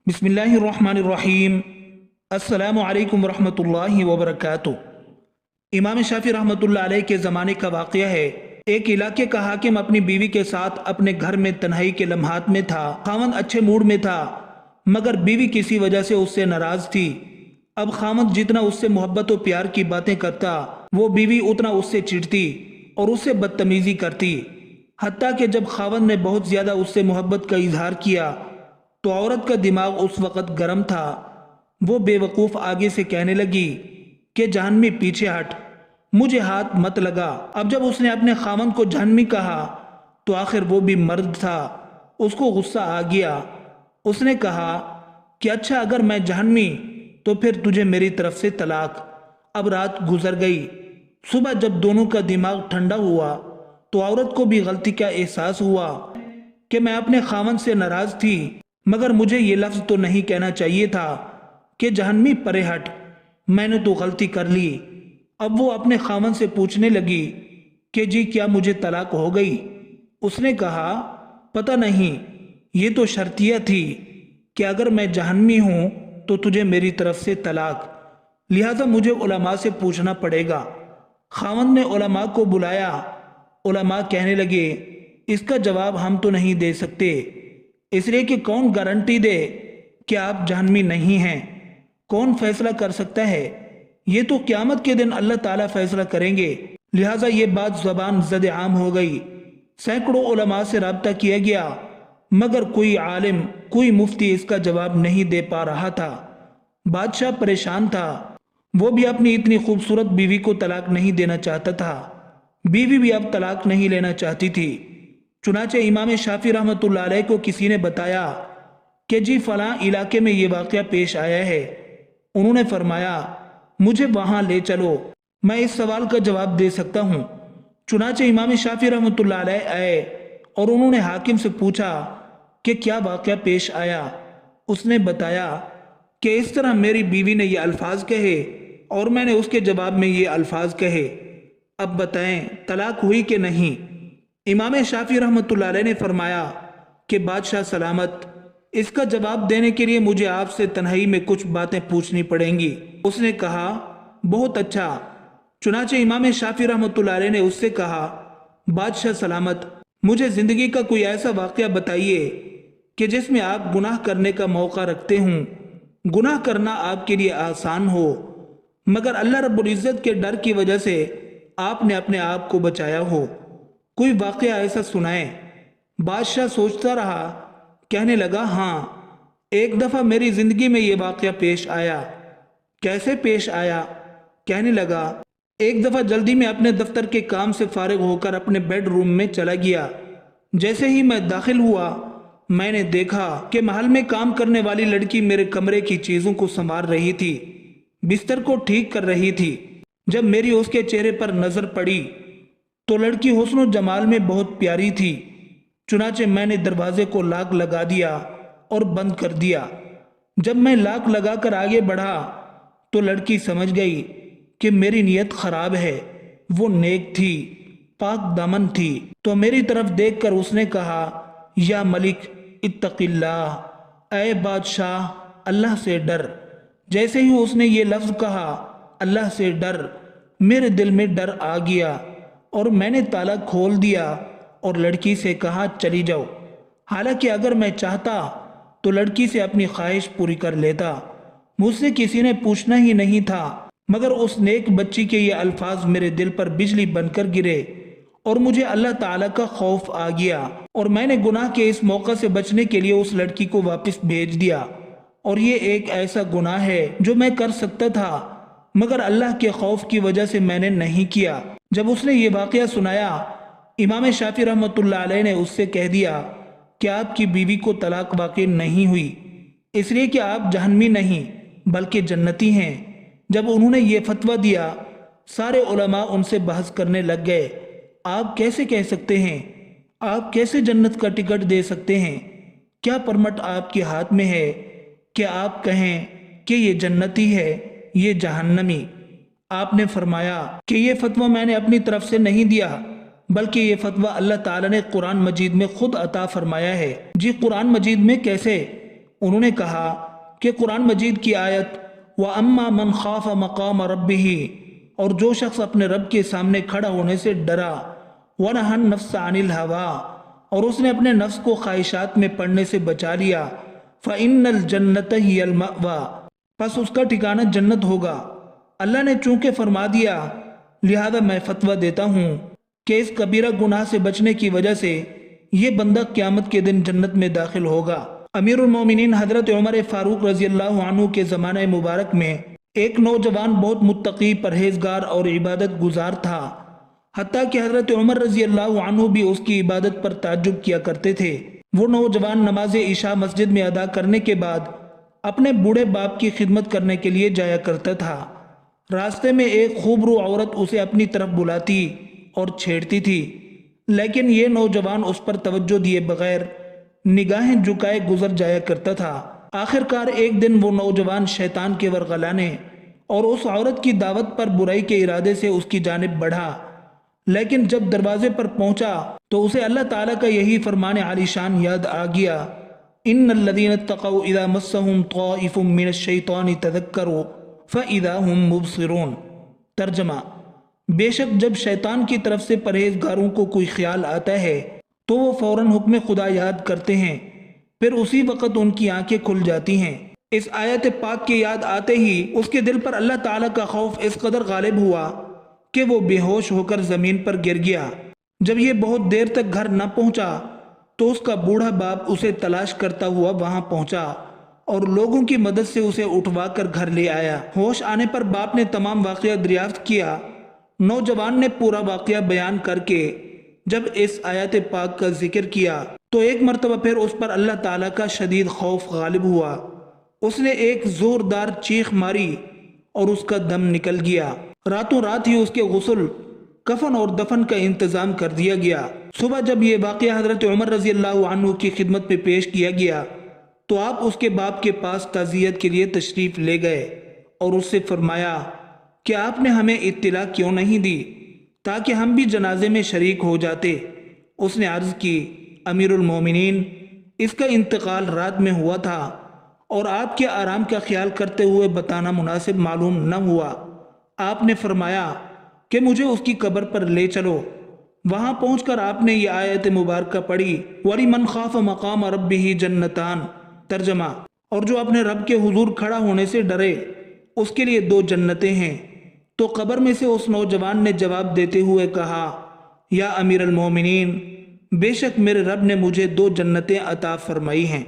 بسم اللہ الرحمن الرحیم۔ السلام علیکم ورحمۃ اللہ وبرکاتہ۔ امام شافعی رحمۃ اللہ علیہ کے زمانے کا واقعہ ہے۔ ایک علاقے کا حاکم اپنی بیوی کے ساتھ اپنے گھر میں تنہائی کے لمحات میں تھا۔ خاوند اچھے موڈ میں تھا مگر بیوی کسی وجہ سے اس سے ناراض تھی۔ اب خاوند جتنا اس سے محبت و پیار کی باتیں کرتا وہ بیوی اتنا اس سے چڑھتی اور اس سے بدتمیزی کرتی، حتیٰ کہ جب خاوند نے بہت زیادہ اس سے محبت کا اظہار کیا تو عورت کا دماغ اس وقت گرم تھا۔ وہ بے وقوف آگے سے کہنے لگی کہ جہنمی پیچھے ہٹ، مجھے ہاتھ مت لگا۔ اب جب اس نے اپنے خاوند کو جہنمی کہا تو آخر وہ بھی مرد تھا، اس کو غصہ آ گیا۔ اس نے کہا کہ اچھا اگر میں جہنمی تو پھر تجھے میری طرف سے طلاق۔ اب رات گزر گئی۔ صبح جب دونوں کا دماغ ٹھنڈا ہوا تو عورت کو بھی غلطی کا احساس ہوا کہ میں اپنے خاوند سے ناراض تھی مگر مجھے یہ لفظ تو نہیں کہنا چاہیے تھا کہ جہنمی پرے ہٹ، میں نے تو غلطی کر لی۔ اب وہ اپنے خاوند سے پوچھنے لگی کہ جی کیا مجھے طلاق ہو گئی؟ اس نے کہا پتہ نہیں، یہ تو شرطیہ تھی کہ اگر میں جہنمی ہوں تو تجھے میری طرف سے طلاق، لہذا مجھے علماء سے پوچھنا پڑے گا۔ خاوند نے علماء کو بلایا۔ علماء کہنے لگے اس کا جواب ہم تو نہیں دے سکتے، اس لیے کہ کون گارنٹی دے کہ آپ جہنمی نہیں ہیں؟ کون فیصلہ کر سکتا ہے؟ یہ تو قیامت کے دن اللہ تعالیٰ فیصلہ کریں گے، لہٰذا یہ بات زبان زد عام ہو گئی۔ سینکڑوں علماء سے رابطہ کیا گیا مگر کوئی عالم، کوئی مفتی اس کا جواب نہیں دے پا رہا تھا۔ بادشاہ پریشان تھا، وہ بھی اپنی اتنی خوبصورت بیوی کو طلاق نہیں دینا چاہتا تھا، بیوی بھی اب طلاق نہیں لینا چاہتی تھی۔ چنانچہ امام شافعی رحمۃ اللہ علیہ کو کسی نے بتایا کہ جی فلاں علاقے میں یہ واقعہ پیش آیا ہے۔ انہوں نے فرمایا مجھے وہاں لے چلو، میں اس سوال کا جواب دے سکتا ہوں۔ چنانچہ امام شافعی رحمۃ اللہ علیہ آئے اور انہوں نے حاکم سے پوچھا کہ کیا واقعہ پیش آیا؟ اس نے بتایا کہ اس طرح میری بیوی نے یہ الفاظ کہے اور میں نے اس کے جواب میں یہ الفاظ کہے، اب بتائیں طلاق ہوئی کہ نہیں؟ امام شافعی رحمۃ اللہ علیہ نے فرمایا کہ بادشاہ سلامت، اس کا جواب دینے کے لیے مجھے آپ سے تنہائی میں کچھ باتیں پوچھنی پڑیں گی۔ اس نے کہا بہت اچھا۔ چنانچہ امام شافعی رحمۃ اللہ علیہ نے اس سے کہا بادشاہ سلامت، مجھے زندگی کا کوئی ایسا واقعہ بتائیے کہ جس میں آپ گناہ کرنے کا موقع رکھتے ہوں، گناہ کرنا آپ کے لیے آسان ہو مگر اللہ رب العزت کے ڈر کی وجہ سے آپ نے اپنے آپ کو بچایا ہو، کوئی واقعہ ایسا سنائیں۔ بادشاہ سوچتا رہا، کہنے لگا ہاں، ایک دفعہ میری زندگی میں یہ واقعہ پیش آیا۔ کیسے پیش آیا؟ کہنے لگا ایک دفعہ جلدی میں اپنے دفتر کے کام سے فارغ ہو کر اپنے بیڈ روم میں چلا گیا۔ جیسے ہی میں داخل ہوا میں نے دیکھا کہ محل میں کام کرنے والی لڑکی میرے کمرے کی چیزوں کو سنبھال رہی تھی، بستر کو ٹھیک کر رہی تھی۔ جب میری اس کے چہرے پر نظر پڑی تو لڑکی حسن و جمال میں بہت پیاری تھی۔ چنانچہ میں نے دروازے کو لاک لگا دیا اور بند کر دیا۔ جب میں لاک لگا کر آگے بڑھا تو لڑکی سمجھ گئی کہ میری نیت خراب ہے۔ وہ نیک تھی، پاک دامن تھی، تو میری طرف دیکھ کر اس نے کہا یا ملک اتق اللہ، اے بادشاہ اللہ سے ڈر۔ جیسے ہی اس نے یہ لفظ کہا اللہ سے ڈر، میرے دل میں ڈر آ گیا اور میں نے تالا کھول دیا اور لڑکی سے کہا چلی جاؤ۔ حالانکہ اگر میں چاہتا تو لڑکی سے اپنی خواہش پوری کر لیتا، مجھ سے کسی نے پوچھنا ہی نہیں تھا، مگر اس نیک بچی کے یہ الفاظ میرے دل پر بجلی بن کر گرے اور مجھے اللہ تعالیٰ کا خوف آ گیا اور میں نے گناہ کے اس موقع سے بچنے کے لیے اس لڑکی کو واپس بھیج دیا۔ اور یہ ایک ایسا گناہ ہے جو میں کر سکتا تھا مگر اللہ کے خوف کی وجہ سے میں نے نہیں کیا۔ جب اس نے یہ واقعہ سنایا امام شافعی رحمۃ اللہ علیہ نے اس سے کہہ دیا کہ آپ کی بیوی کو طلاق واقع نہیں ہوئی، اس لیے کہ آپ جہنمی نہیں بلکہ جنتی ہیں۔ جب انہوں نے یہ فتویٰ دیا سارے علماء ان سے بحث کرنے لگ گئے، آپ کیسے کہہ سکتے ہیں؟ آپ کیسے جنت کا ٹکٹ دے سکتے ہیں؟ کیا پرمٹ آپ کے ہاتھ میں ہے کہ آپ کہیں کہ یہ جنتی ہے یہ جہنمی؟ آپ نے فرمایا کہ یہ فتویٰ میں نے اپنی طرف سے نہیں دیا بلکہ یہ فتویٰ اللہ تعالیٰ نے قرآن مجید میں خود عطا فرمایا ہے۔ جی قرآن مجید میں کیسے؟ انہوں نے کہا کہ قرآن مجید کی آیت وَأَمَّا مَنْ خَافَ مَقَامَ رَبِّهِ، اور جو شخص اپنے رب کے سامنے کھڑا ہونے سے ڈرا، وَنَهَى النَّفْسَ عَنِ الْهَوَىٰ، اور اس نے اپنے نفس کو خواہشات میں پڑنے سے بچا لیا، فَإِنَّ الْجَنَّةَ هِيَ الْمَأْوَىٰ، پس اس کا ٹھکانہ جنت ہوگا۔ اللہ نے چونکہ فرما دیا، لہذا میں فتویٰ دیتا ہوں کہ اس کبیرہ گناہ سے بچنے کی وجہ سے یہ بندہ قیامت کے دن جنت میں داخل ہوگا۔ امیر المومنین حضرت عمر فاروق رضی اللہ عنہ کے زمانہ مبارک میں ایک نوجوان بہت متقی، پرہیزگار اور عبادت گزار تھا، حتیٰ کہ حضرت عمر رضی اللہ عنہ بھی اس کی عبادت پر تعجب کیا کرتے تھے۔ وہ نوجوان نماز عشاء مسجد میں ادا کرنے کے بعد اپنے بوڑھے باپ کی خدمت کرنے کے لیے جایا کرتا تھا۔ راستے میں ایک خوبرو عورت اسے اپنی طرف بلاتی اور چھیڑتی تھی، لیکن یہ نوجوان اس پر توجہ دیے بغیر نگاہیں جھکائے گزر جایا کرتا تھا۔ آخر کار ایک دن وہ نوجوان شیطان کے ورغلانے اور اس عورت کی دعوت پر برائی کے ارادے سے اس کی جانب بڑھا، لیکن جب دروازے پر پہنچا تو اسے اللہ تعالیٰ کا یہی فرمان عالی شان یاد آ گیا، ان الذین اتقوا اذا مسهم طائف من الشیطان تذکروا فاذا هم مبصرون۔ ترجمہ: بے شک جب شیطان کی طرف سے پرہیزگاروں کو کوئی خیال آتا ہے تو وہ فوراً حکم خدا یاد کرتے ہیں، پھر اسی وقت ان کی آنکھیں کھل جاتی ہیں۔ اس آیت پاک کی یاد آتے ہی اس کے دل پر اللہ تعالیٰ کا خوف اس قدر غالب ہوا کہ وہ بے ہوش ہو کر زمین پر گر گیا۔ جب یہ بہت دیر تک گھر نہ پہنچا تو اس کا بوڑھا باپ اسے تلاش کرتا ہوا وہاں پہنچا اور لوگوں کی مدد سے اسے اٹھوا کر گھر لے آیا۔ ہوش آنے پر باپ نے تمام واقعہ دریافت کیا۔ نوجوان نے پورا واقعہ بیان کر کے جب اس آیت پاک کا ذکر کیا تو ایک مرتبہ پھر اس پر اللہ تعالیٰ کا شدید خوف غالب ہوا۔ اس نے ایک زوردار چیخ ماری اور اس کا دم نکل گیا۔ راتوں رات ہی اس کے غسل، کفن اور دفن کا انتظام کر دیا گیا۔ صبح جب یہ واقعہ حضرت عمر رضی اللہ عنہ کی خدمت پہ پیش کیا گیا تو آپ اس کے باپ کے پاس تعزیت کے لیے تشریف لے گئے اور اس سے فرمایا کہ آپ نے ہمیں اطلاع کیوں نہیں دی تاکہ ہم بھی جنازے میں شریک ہو جاتے۔ اس نے عرض کی، امیر المومنین، اس کا انتقال رات میں ہوا تھا اور آپ کے آرام کا خیال کرتے ہوئے بتانا مناسب معلوم نہ ہوا۔ آپ نے فرمایا کہ مجھے اس کی قبر پر لے چلو۔ وہاں پہنچ کر آپ نے یہ آیت مبارکہ پڑھی، وَلِمَنْ خَافَ مَقَامَ رَبِّهِ جَنَّتَانِ۔ ترجمہ: اور جو اپنے رب کے حضور کھڑا ہونے سے ڈرے اس کے لیے دو جنتیں ہیں۔ تو قبر میں سے اس نوجوان نے جواب دیتے ہوئے کہا، یا امیر المومنین، بے شک میرے رب نے مجھے دو جنتیں عطا فرمائی ہیں۔